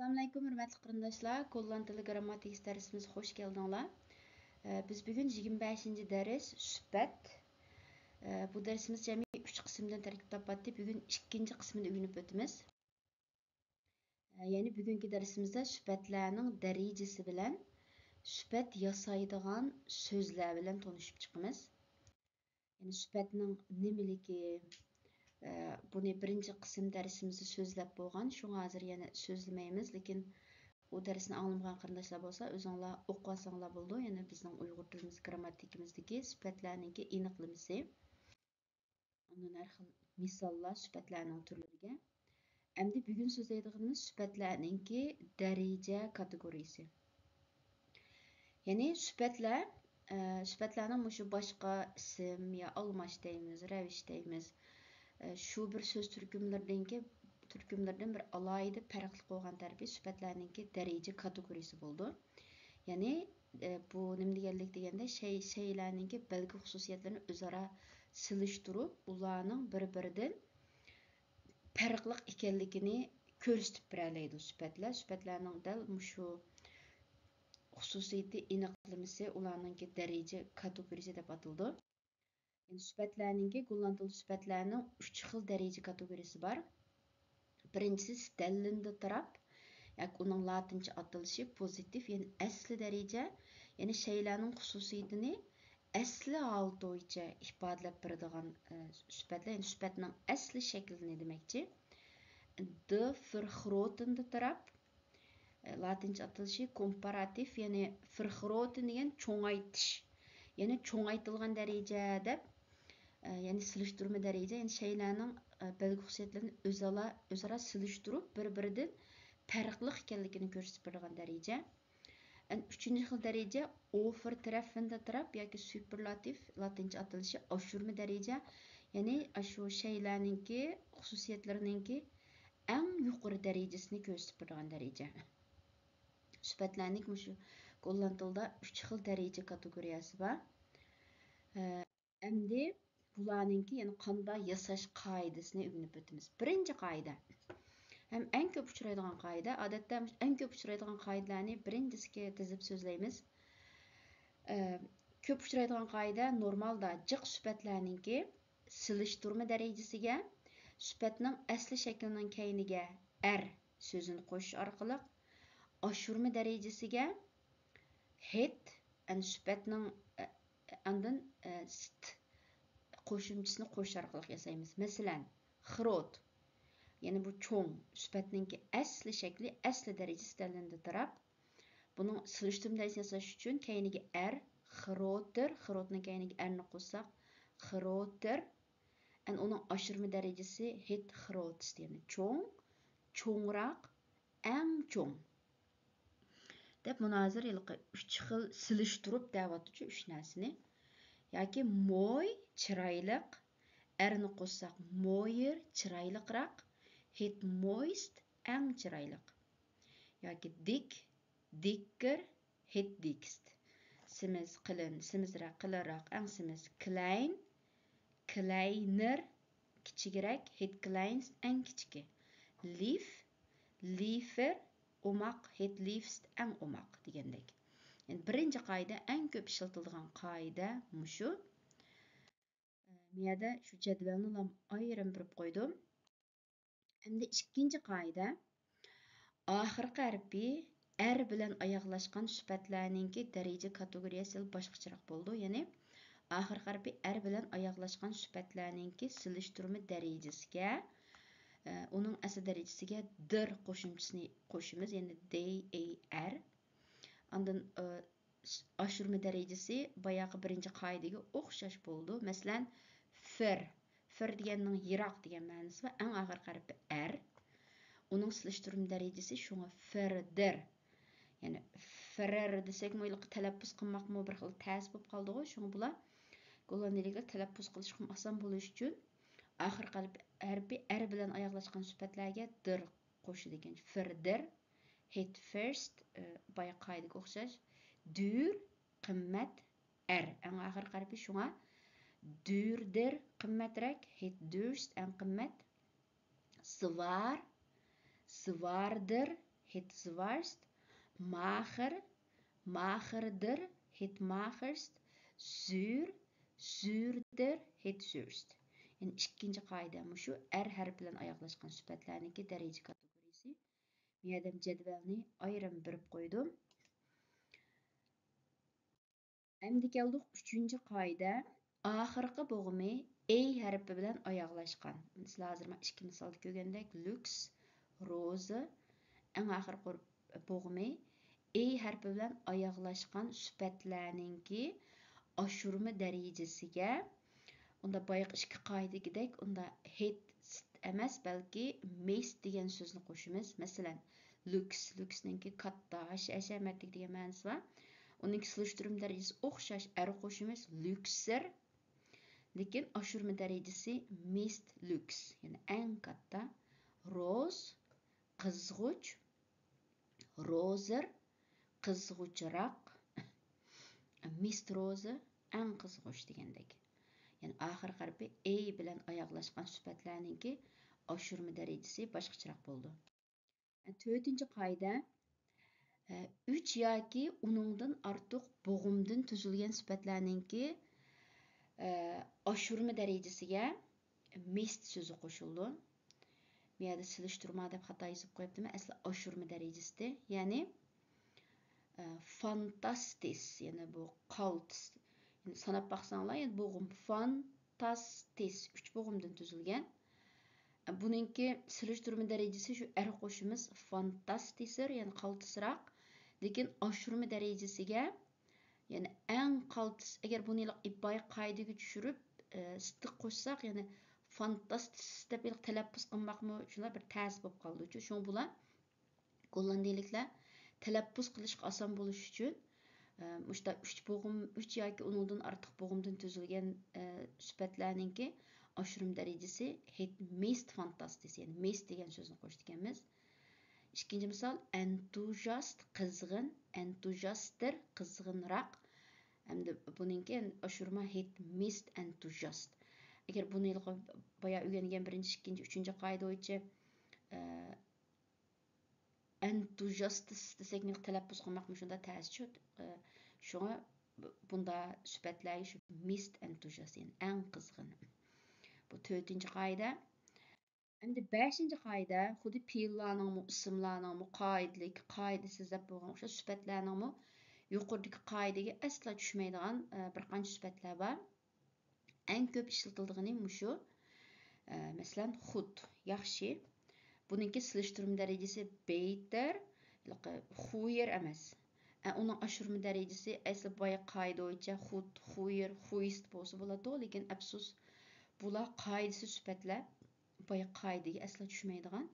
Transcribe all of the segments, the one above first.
Assalamualaikum hörmətli qarindaşlar. Golland dili qrammatik dərsimizə xoş gəldinizlər. Biz bugün 25-ci dərs sübət. Bu dərsimiz cəmi 3 qismdən tərkib tapatdı. Bugün 2-ci qismini öyrənib ötümüz. Yəni bugünkü dərsimizdə sübətlərin dərəcəsi bilən sübət yasaydigan sözlər bilən tanışıb çıxımız. Yəni sübətnin nimeligi, bunu birinci qism dərsimizdə sözləb bolğan. Şuna hazır yəni sözləməyimiz, lakin o dərsini anlamagan qarindaşlar bolsa, özüңlər oqusanglar boldu. Yəni bizning Uyg'ur tilimiz grammatikimizdagi sübətlərninki aniqlaması. Ondan har xil misollar sübətlərning turlariga. Endi bugun so'zlaydiganimiz sübətlərninki daraja kategoriyasi. Yəni sübətlərning mushu boshqa ism ya almash deymiz, ravish deymiz. Şu bir söz türkümlerden bir alayda farklı olgan tərəfi sübətlərninki dərəcə kategoriyası boldu. Yəni bu nima deganlik deganda şeylərninki belgi xususiyetlerini özara silishtirib, ularning bir-biridan farqlı ekanligini ko'rsatib beradi sübətlər. Sübətlərning dal mushu xususiyeti aniqlamasi ularninki dərəcə kategoriyasi deb atıldı. Yəni sübətlərninki qo'llantılı sübətlərning 3 xil dərəcə kategoriyasi var. Birincisi stellindi taraf, yani onun latince atılışı pozitif, yani asli dərəcə, yəni şeylərin xususiyetini asli halda boyunca ifadelep beradigan sübətlər, yəni sübətnin asli şəklini deməkçi. De vergrotende taraf, latince atılışı komparatif, yani vergroten degan çoğaytış, yani çoğaytılgan dərəcə deb, yani silishtirme dərəcə, yəni şeylərin belgi xususiyetlerini özara silishtirib bir-biridan farqlı ekanligini ko'rsatib beradigan dərəcə. Üçüncü xil dərəcə overtreffende taraf yoki superlativ, latince atılışı aşırma dərəcə, yəni şu şeylərninki xususiyetlerininki eng yuqori dərəcəsini ko'rsatib beradigan dərəcə. Sübətlərning mushu qo'llantıda 3 xil dərəcə kategoriyasi var. Endi bularninki yani qanday yasash qoidasini öğrenip ötimiz. Birinci qoida. Hem en köp uçuraydigan qoida. Odatda en köp uçuraydigan qoidalarni birincisiga tizib so'zlaymiz. Köp uçuraydigan qoida normalda jiq sübətlərninki silishtirma dərəcəsiga sübətning asli shaklining keyniga sözünü qo'shish orqali oshirma dərəcəsiga het sübətning andın qo'shimchisini qo'shish orqali yasaymiz. Masalan, xirot, yani bu cho'ng sübətninki asli shakli, asli dərəcəsi stellindi taraf. Bunun silishtirma dərəcəsini yasash uchun keyniga xirotir, xirotning keyniga ni qo'shsak, xirotir. Onun oshirma dərəcəsi het xirotist, yani cho'ng, cho'ngroq, eng cho'ng. Deb munozir 3 xil silishtirib da'vatchi 3 narsani. Yoki mo'y, chiroyliq, ni qo'shsak mo'yir, chiroyliqroq, het moist, eng chiroyliq. Yoki dik, dikker, het dikst. Simiz qilin, simizroq, qilinroq, eng simiz klein, kleiner, kichikroq, het kleinst, eng kichiki. Lief, liefer, omaq, het liefst, eng omaq degandek. Yani birinci qoida, en köp işletildiğin qoida mushu. Miyada şu jadvalni ayırım berib qo'ydim. Endi ikkinchi qoida, oxirgi harfi bilan oyoqlashgan sübətlərninki dərəcə kategoriyasi boshqacharoq bo'ldi. Ya'ni oxirgi harfi bilan oyoqlashgan sübətlərninki silishtirma dərəcəsiga, onun asl dərəcəsiga dir qo'shimchisini qo'shimiz, ya'ni dar. Ondan aşırma dərəcəsi bayağı birinci qoidaga o'xshash bo'ldi. Masalan, fir deganning yiroq degan ma'nosi va eng og'ir harfi Onun silishtirma dərəcəsi shunga firdir. Yani firir desek mo'yliq talaffuz qilmoqmi bir xil ta's bo'lib qoldi-ku. Shunga bular gollandiyaliklar talaffuz qilishga oson bo'lish uchun oxirgi harfi bilan oyoqlashgan sübətlərga dir qo'shidi ekan. Firdir, het first, bayağı qoidaga o'xshash. Dür, qimmat, eng oxirgi harfi shunga dürdir, qimmatroq, het dürst, eng qimmat. Svar, svardir, het zwaarst. Mager, magerder, het magerst. Zuur, zuurder, het zuurst. Yani ikkinchi qoida shu r harfi bilan oyoqlashgan sifatlarniki daraja kategoriyasi. Bu yerda jadvalni ayrim berib qo'ydim. Endi keldik 3-chi qoida. Oxirgi bo'g'imi a harfi bilan oyoqlashgan. Sizlar hozir men ikki misolda ko'rgandek lux, roza, eng oxirgi bo'g'imi a harfi bilan oyoqlashgan sifatlarningki oshirma darajasiga unda boyagi ikki qoidagidek unda hit emas, balki mes degan so'zni qo'shamiz. Masalan, luxninki katta, hashamatlik degan ma'nosi bor. Uning solishtirum darajasi o'xshash r qo'shamiz, luxer. Lekin oshirma darajasi mest lux, ya'ni eng katta. Roz, qizg'uch, rozer, qizg'uchroq, mist roza, eng qizg'uch degandek. Yani oxirgi harfi a bilan oyoqlashgan sifatlarningki oshirma darajasi boshqacharoq bo'ldi. 4-chi qoida 3 yoki uningdan ortiq bo'g'imdan tuzilgan sifatlarningki oshirma darajasiga mest so'zi qo'shildi. Bu yerda silishtirma deb xato yozib qo'yibdiman. Asli oshirma darajasida, ya'ni fantastis, ya'ni bu qalt. Yani sanab baqsanglar, yani bo'g'im fantastis 3 bo'g'imdan tuzilgan. Buningki silishtirma darajasi shu r qo'shimiz fantastisir, ya'ni qaltisroq. Lekin oshirma darajasiga, ya'ni eng qaltis, agar buni ibboy qoidaga tushirib istiq qo'shsak, ya'ni fantastis deb talaffuz qilmoqmi, shunday bir ta'sir bo'lib qoldi. Shuning bular gollandiyaliklar talaffuz qilishga oson bo'lish uchun mushta 3 bo'g'im, 3 yoki uningdan ortiq bo'g'imdan tuzilgan sifatlarningki oshirma darajasi het mest fantastis, ya'ni mest degan so'zni qo'shganmiz. Ikkinchi misol entuziyast, qizg'in, entuziyastdir, qizg'inroq. Hamda buningki oshirma het mest entuziyast. Agar buni boya o'rgangan 1-chi, 2-chi, 3-chi qoida bo'yicha entuziyastis desek talaffuz qilmoqmi, shunda ta'sir. Shunga bunda sifatlar shu mest entuziyast, ya'ni eng qizg'in. Bu 4-chi qoida. Endi 5-chi qoida xuddi fe'llarning, ismlarning qoidasiz deb bo'lgan o'sha sifatlarning yuqoridagi qoidaga asla tushmaydigan bir qancha sifatlar bor. Eng ko'p ishlatildigani shu. Masalan, xud, yaxshi. Buningki silishtirum darajasi better, xuyer emas. Uning oshirma darajasi asli boya qoida bo'yicha xud, xuyer, xuyist bo'lsa bo'ladi, lekin afsus bular qoidasiz sifatlar. Boya qoidaga asla tushmaydigan.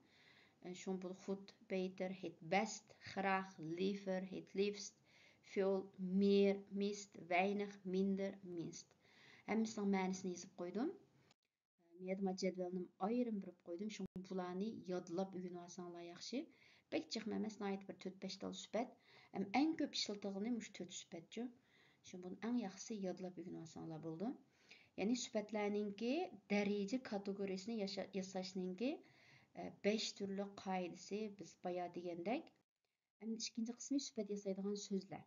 Shun bu xud, better, het best, graag, liever, het liefst, veel, meer, mist, weinig, minder, minst. Hammasining ma'nosini yozib qo'ydim. Men jadvalni ayrim berib qo'ydim. Shu bularni yodlab o'rganib olsanglar yaxshi. Bek jiqma emas, nayt bir 4-5 tal sipat. Eng ko'p ishlatilgani shu 4 sifatchi. Shu buni eng yaxshisi yodlab o'rganib olsanglar bo'ldi. Ya'ni sifatlarningki daraja kategoriyasini yasashninki 5 turli qoidasi biz boya degandek. Endi ikkinchi qismi sifat yasaydigan so'zlar.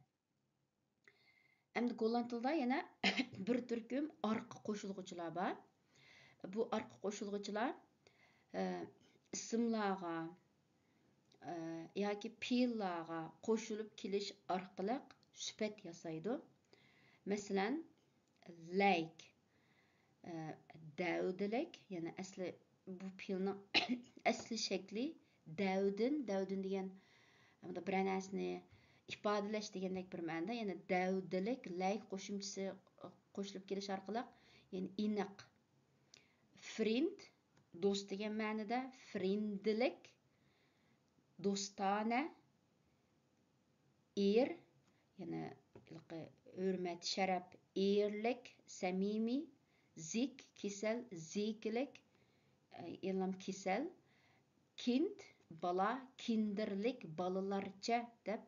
Endi golland tilida yana bir turkum orqa qo'shilg'uchilar bor. Bu orqa qo'shilg'uchilar ismlarga yoki fe'llarga qo'shilib kelish orqali sifat yasaydi. Masalan, like davdilik, ya'ni asli bu fe'lning asli shakli davdin degan bunda bir narsani ifodalash degandek bir ma'noda, ya'ni davdilik like qo'shimchasi qo'shilib kelish orqali, ya'ni iniq. Friend, do'st degan ma'noda, friendlik, do'stona, ya'ni hurmat, sharaf, erlik, samimiy, zik, kesal, ziklik, e'lom kesal, kind, bala, kinderlik, balalarcha deb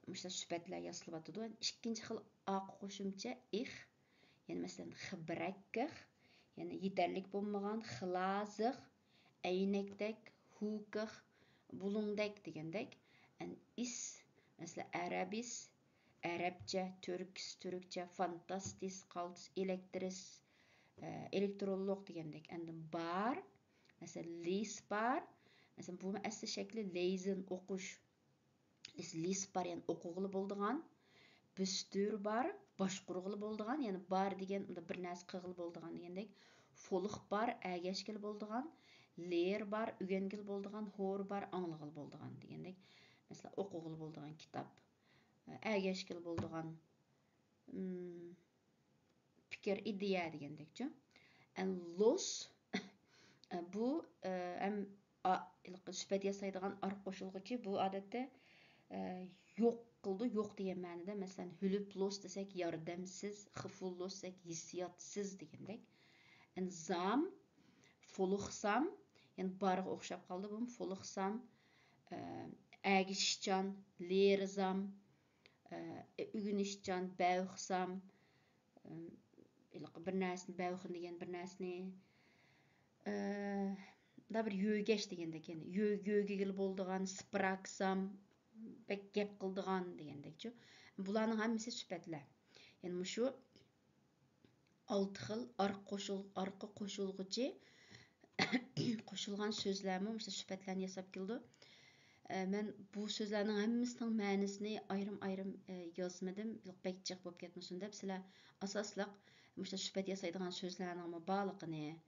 mushta sifatlar yoziladi. Ikkinchi xil qo'shimcha ich, ya'ni masalan xibrakkih, ya'ni yetarlik bo'lmagan, xilazih, aynakdek, hukih, bulungdek degandek. Is, mesela Arabis, Arapça, Türkçe, fantastis, qaltis, elektris, elektrolog degandek. Endi bar, mesela lis bar, mesela bu asli şekli leyzin okuş. Lis bar, yani okuğulu bolduğan. Büstür bar, başqurğulu bolduğan, yani bar degen bir narsa qığılı bolduğan degandek. Foluq bar, əgəşkil bolduğan. Ler bar, ügengil bolduğan. Hor bar, anlıqıl bolduğan degandek. Mesela okuğulu bolduğan kitap. Əgəşkil bolduğan fikir, ideya degandekçi. Los bu hem sübət yasaydigan arq qoşulğucu. Bu adətdə yo'q qildi, yo'q degan ma'noda. Masalan, hülüp los desek yordamsiz, xiful los desek hissiyotsiz degandek. Zam, foluqsam, yani barga o'xshab qoldi bu. Foluqsam, әгишчан, lerizam, ügünişcan, bävxsam, bir narsani bävxin degan bir narsani da bir yögeş degandek, yani yögegil bolduğan, spraksam, bek gep qildigan degandekçi. Bularning hammasi sübətlər. Yani şu 6 xil arqa qoşulğucu qoşulğan sözlərmi sübətlərni yasab keldi. Men bu sözlərning hammasining ma'nosini ayrım-ayrım yozmadım. Bek jiq bo'lib ketmasin deb, sizlar asoslıq sübət yasaydigan sözlərning barligini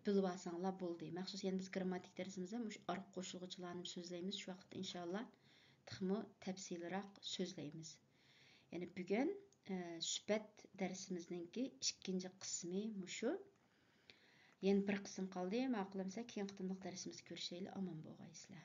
bilib olsanglar bo'ldi. Maxsus yani biz grammatik darsimizda mush arqa qo'shilg'uchilarni so'zlaymiz. Shu vaqtda inshaalloh texmo tafsilroq so'zlaymiz. Yani bugun sübət darsimizningki ikkinchi qismi mushu. Yana bir qism qoldi. Ma'qulamsa keyin qitimliq darsimizda ko'rishaylik. Omon bo'lg'aysizlar.